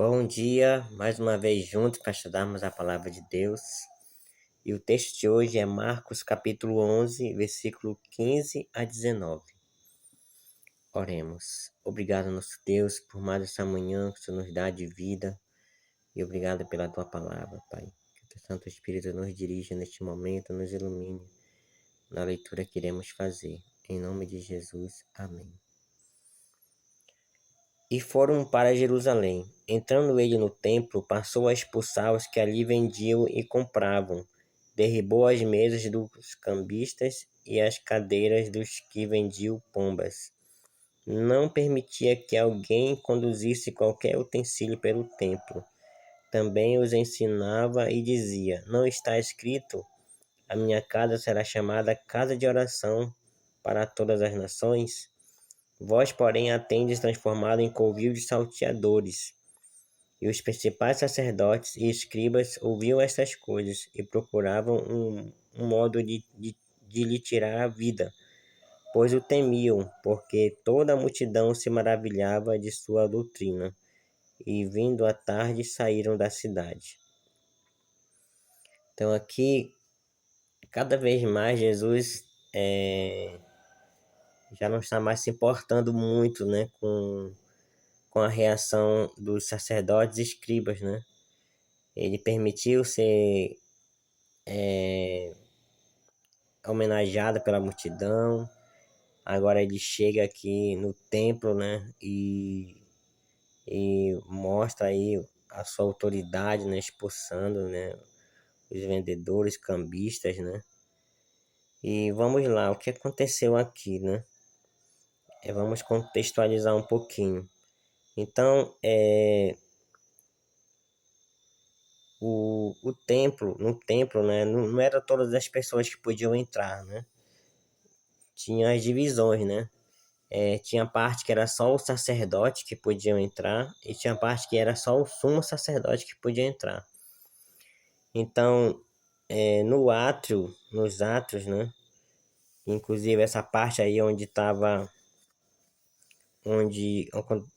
Bom dia, mais uma vez juntos para estudarmos a palavra de Deus. E o texto de hoje é Marcos capítulo 11, versículo 15 a 19. Oremos. Obrigado, nosso Deus, por mais essa manhã que o Senhor nos dá de vida. E obrigado pela tua palavra, Pai. Que o teu Santo Espírito nos dirija neste momento, nos ilumine na leitura que iremos fazer. Em nome de Jesus. Amém. E foram para Jerusalém. Entrando ele no templo, passou a expulsar os que ali vendiam e compravam. Derribou as mesas dos cambistas e as cadeiras dos que vendiam pombas. Não permitia que alguém conduzisse qualquer utensílio pelo templo. Também os ensinava e dizia: Não está escrito: A minha casa será chamada casa de oração para todas as nações? Vós, porém, a tendes transformado em covil de salteadores. E os principais sacerdotes e escribas ouviam estas coisas e procuravam um modo de lhe tirar a vida, pois o temiam, porque toda a multidão se maravilhava de sua doutrina. E vindo à tarde saíram da cidade. Então aqui, cada vez mais Jesus já não está mais se importando muito, né, com a reação dos sacerdotes e escribas, né? Ele permitiu ser homenageado pela multidão. Agora ele chega aqui no templo, né? E mostra aí a sua autoridade, né? Expulsando, né? Os vendedores, cambistas, né? E vamos lá, o que aconteceu aqui, né? Vamos contextualizar um pouquinho. Então, o templo, no templo, né, não era todas as pessoas que podiam entrar, né? Tinha as divisões, né? Tinha parte que era só o sacerdote que podiam entrar e tinha parte que era só o sumo sacerdote que podia entrar. Então, no átrio, nos átrios, né? Inclusive essa parte aí onde estava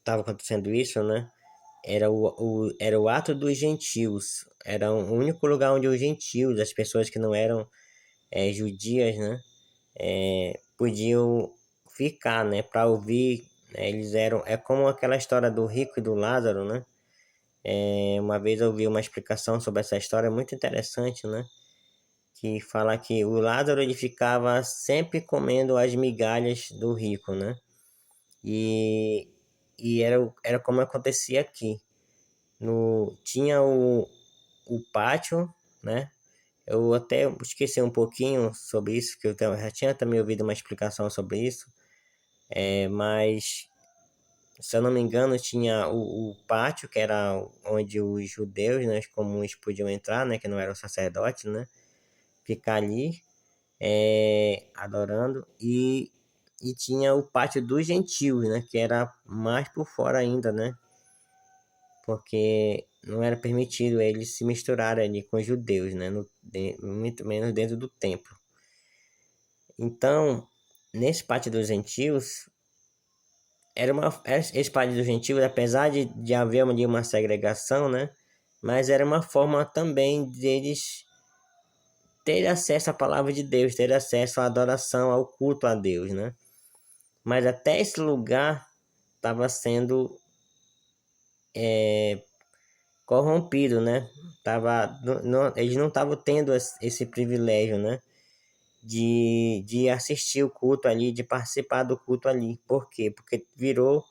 acontecendo isso, né? Era o ato dos gentios. Era o único lugar onde os gentios, as pessoas que não eram judias, né, podiam ficar, né, para ouvir. Né, eles eram, é como aquela história do rico e do Lázaro, né? Uma vez eu ouvi uma explicação sobre essa história muito interessante, né? Que fala que o Lázaro ele ficava sempre comendo as migalhas do rico, né? E, era como acontecia aqui. Tinha o pátio, né? Eu até esqueci um pouquinho sobre isso, que já tinha também ouvido uma explicação sobre isso, mas se eu não me engano tinha o pátio, que era onde os judeus, né, os comuns podiam entrar, né, que não eram sacerdotes, né, ficar ali adorando, e tinha o pátio dos gentios, né, que era mais por fora ainda, né, porque não era permitido eles se misturarem ali com os judeus, né? Muito menos dentro do templo. Então, nesse pátio dos gentios, esse pátio dos gentios, apesar de haver uma segregação, né? Mas era uma forma também deles ter acesso à palavra de Deus, ter acesso à adoração, ao culto a Deus, né? Mas até esse lugar estava sendo corrompido, né? Eles não estavam tendo esse privilégio, né? De assistir o culto ali, de participar do culto ali. Por quê? Porque virou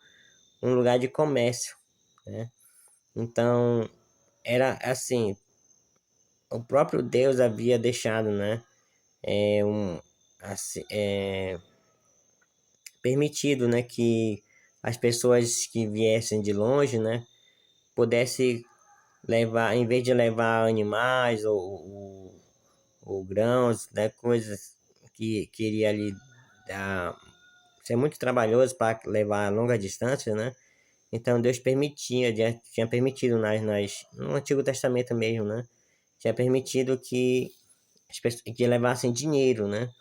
um lugar de comércio, né? Então, era assim, o próprio Deus havia deixado, né? Assim, permitido, né? Que as pessoas que viessem de longe, né? Pudessem levar, em vez de levar animais ou grãos, né, coisas que queria ali dar, ser muito trabalhoso para levar a longa distância, né? Então Deus tinha permitido no Antigo Testamento mesmo, né? Tinha permitido que as pessoas que levassem dinheiro, né?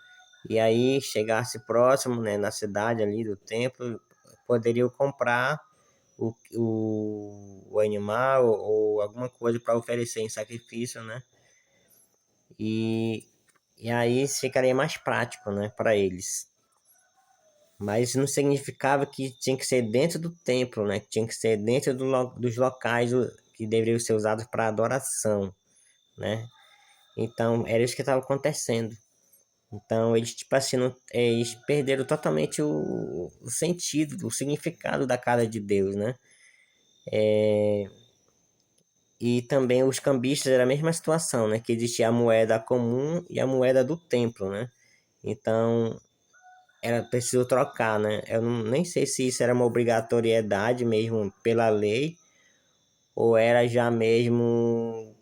E aí chegasse próximo, né, na cidade ali do templo, poderiam comprar o animal ou alguma coisa para oferecer em sacrifício, né? E, e aí ficaria mais prático, né, para eles. Mas não significava que tinha que ser dentro do templo, né? Que tinha que ser dentro dos locais que deveriam ser usados para adoração, né? Então, era isso que estava acontecendo. Então, eles, tipo assim, eles perderam totalmente o sentido, o significado da casa de Deus, né? E também os cambistas era a mesma situação, né? Que existia a moeda comum e a moeda do templo, né? Então, era preciso trocar, né? Eu nem sei se isso era uma obrigatoriedade mesmo pela lei ou era já mesmo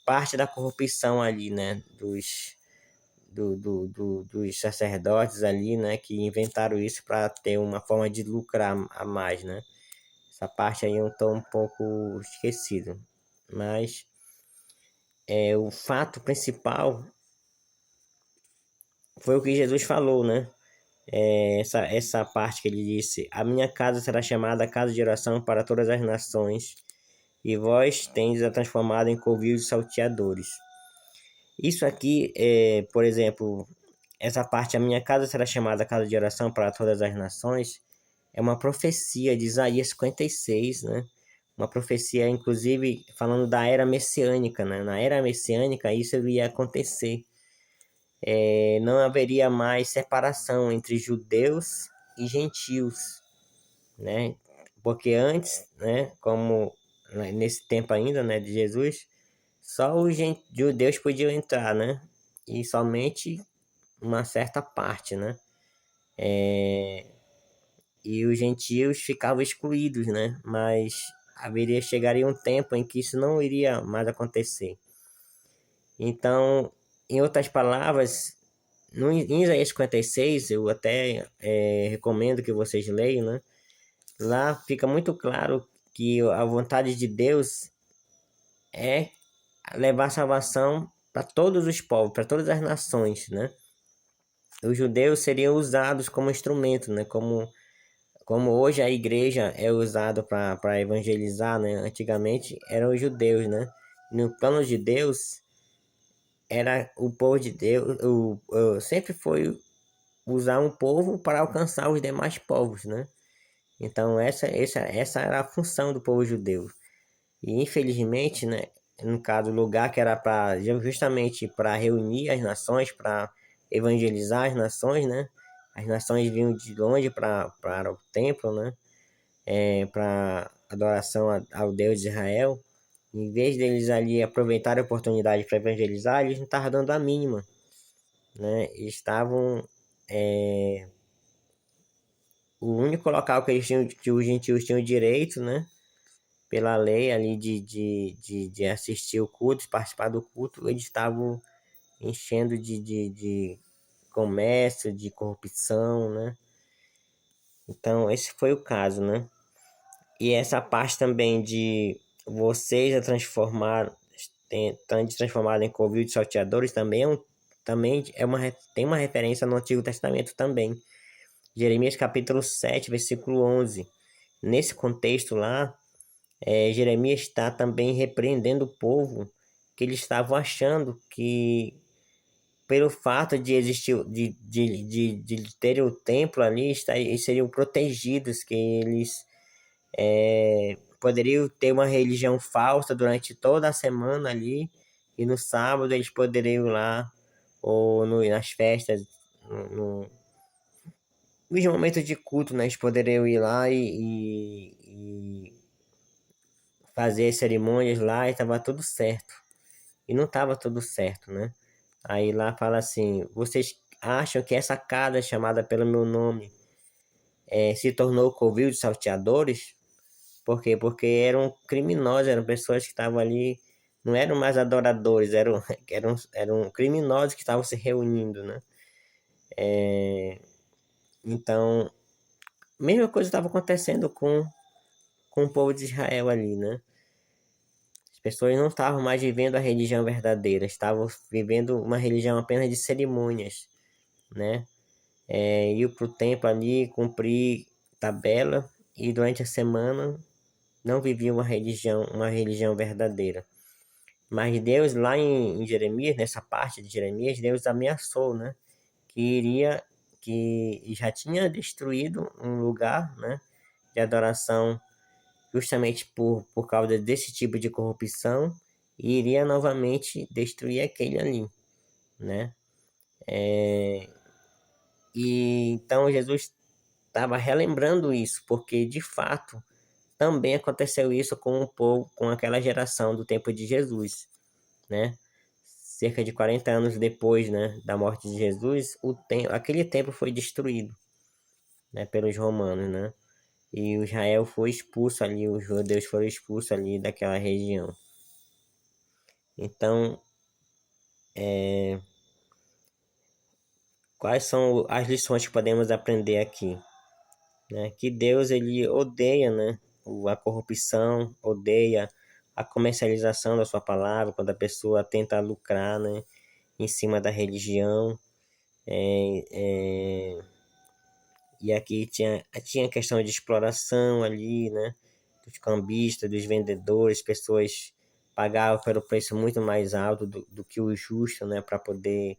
parte da corrupção ali, né? Dos sacerdotes ali, né? Que inventaram isso para ter uma forma de lucrar a mais, né? Essa parte aí eu estou um pouco esquecido. Mas o fato principal foi o que Jesus falou, né? Essa parte que ele disse: A minha casa será chamada casa de oração para todas as nações, e vós tendes a transformada em covis de salteadores. Isso aqui, por exemplo, essa parte, a minha casa será chamada casa de oração para todas as nações, é uma profecia de Isaías 56, né? Uma profecia, inclusive, falando da era messiânica, né? Na era messiânica, isso ia acontecer. Não haveria mais separação entre judeus e gentios, né? Porque antes, né, como nesse tempo ainda, né, de Jesus, só os judeus podiam entrar, né? E somente uma certa parte, né? E os gentios ficavam excluídos, né? Mas chegaria um tempo em que isso não iria mais acontecer. Então, em outras palavras, em Isaías 56, eu até recomendo que vocês leiam, né? Lá fica muito claro que a vontade de Deus é levar salvação para todos os povos, para todas as nações, né? Os judeus seriam usados como instrumento, né? Como hoje a igreja é usada para evangelizar, né? Antigamente eram os judeus, né? No plano de Deus, era o povo de Deus, sempre foi usar um povo para alcançar os demais povos, né? Então essa era a função do povo judeu. E infelizmente, né, no caso, o lugar que era para justamente para reunir as nações, para evangelizar as nações, né? As nações vinham de longe para o templo, né? Para adoração ao Deus de Israel. Em vez deles ali aproveitarem a oportunidade para evangelizar, eles não estavam dando a mínima, né? Eles estavam o único local que eles tinham, que os gentios tinham direito, né? Pela lei ali de assistir o culto, participar do culto, eles estavam enchendo de comércio, de corrupção, né? Então, esse foi o caso, né? E essa parte também de vocês a transformar, estão transformados em covil de salteadores também tem uma referência no Antigo Testamento também. Jeremias capítulo 7, versículo 11. Nesse contexto lá, Jeremias está também repreendendo o povo que eles estavam achando que pelo fato de existir de terem o templo ali, eles seriam protegidos, que eles poderiam ter uma religião falsa durante toda a semana ali, e no sábado eles poderiam ir lá, ou nas festas, nos momentos de culto, né, eles poderiam ir lá e fazer cerimônias lá e estava tudo certo. E não estava tudo certo, né? Aí lá fala assim: vocês acham que essa casa chamada pelo meu nome se tornou covil de salteadores? Por quê? Porque eram criminosos, eram pessoas que estavam ali, não eram mais adoradores, eram criminosos que estavam se reunindo, né? Então, a mesma coisa estava acontecendo com o povo de Israel ali, né? As pessoas não estavam mais vivendo a religião verdadeira, estavam vivendo uma religião apenas de cerimônias, né? Ir para o templo ali, cumprir tabela e durante a semana não viviam uma religião verdadeira. Mas Deus lá em Jeremias, nessa parte de Jeremias, Deus ameaçou, né? Que já tinha destruído um lugar, né, de adoração justamente por causa desse tipo de corrupção e iria novamente destruir aquele ali, né? E então Jesus estava relembrando isso, porque de fato também aconteceu isso com o povo, com aquela geração do tempo de Jesus, né? Cerca de 40 anos depois, né, da morte de Jesus, aquele templo foi destruído, né, pelos romanos, né? E o Israel foi expulso ali, os judeus foram expulsos ali daquela região. Então, quais são as lições que podemos aprender aqui? Né? Que Deus ele odeia, né, a corrupção, odeia a comercialização da sua palavra, quando a pessoa tenta lucrar, né, em cima da religião. É, é, e aqui tinha questão de exploração ali, né, dos cambistas, dos vendedores, pessoas pagavam pelo preço muito mais alto do que o justo, né, para poder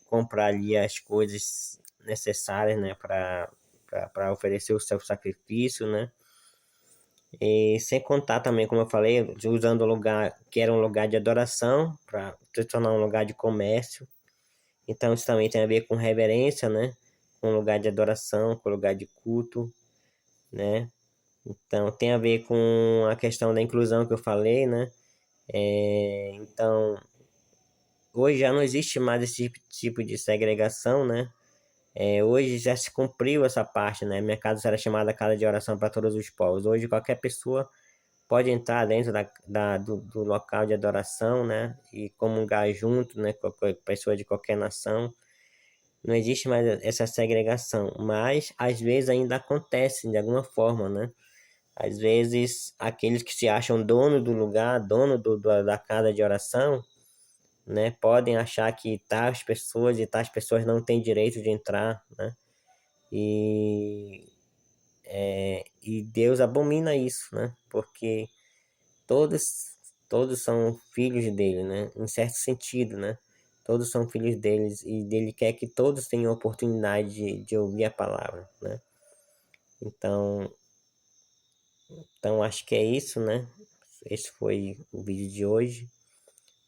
comprar ali as coisas necessárias, né, para oferecer o seu sacrifício, né? E sem contar também, como eu falei, usando o lugar que era um lugar de adoração para se tornar um lugar de comércio. Então isso também tem a ver com reverência, né? Com lugar de adoração, com lugar de culto, né? Então tem a ver com a questão da inclusão que eu falei, né? Então hoje já não existe mais esse tipo de segregação, né? Hoje já se cumpriu essa parte, né? Minha casa era chamada casa de oração para todos os povos. Hoje qualquer pessoa pode entrar dentro do local de adoração, né? E comungar junto, né? Com a pessoa de qualquer nação. Não existe mais essa segregação, mas às vezes ainda acontece de alguma forma, né? Às vezes aqueles que se acham dono do lugar, dono da casa de oração, né? Podem achar que tais pessoas e tais pessoas não têm direito de entrar, né? E Deus abomina isso, né? Porque todos, todos são filhos dele, né? Em certo sentido, né? Todos são filhos deles e ele quer que todos tenham oportunidade de ouvir a palavra, né? Então, então acho que é isso, né? Esse foi o vídeo de hoje.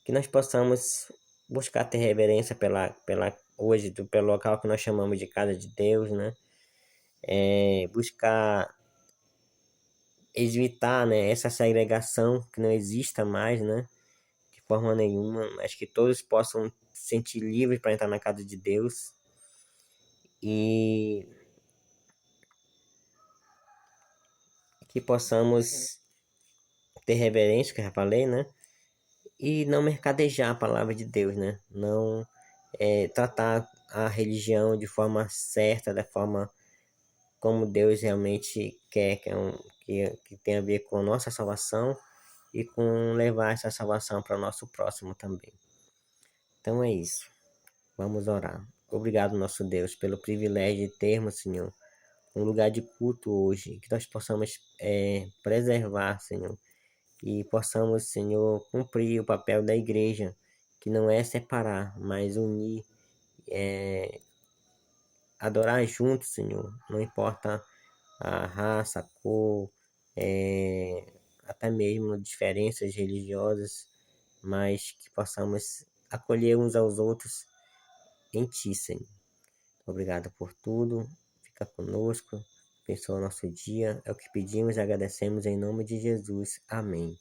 Que nós possamos buscar ter reverência pelo local que nós chamamos de casa de Deus, né? Buscar evitar, né, essa segregação que não exista mais, né? De forma nenhuma. Acho que todos possam se sentir livres para entrar na casa de Deus e que possamos ter reverência, que eu já falei, né? E não mercadejar a palavra de Deus, né? Não tratar a religião de forma certa, da forma como Deus realmente quer, que tem a ver com a nossa salvação e com levar essa salvação para o nosso próximo também. Então é isso. Vamos orar. Obrigado, nosso Deus, pelo privilégio de termos, Senhor, um lugar de culto hoje, que nós possamos preservar, Senhor, e possamos, Senhor, cumprir o papel da igreja, que não é separar, mas unir, adorar juntos, Senhor, não importa a raça, a cor, até mesmo diferenças religiosas, mas que possamos acolher uns aos outros em Ti, Senhor. Obrigado por tudo. Fica conosco. Abençoa o nosso dia. É o que pedimos e agradecemos em nome de Jesus. Amém.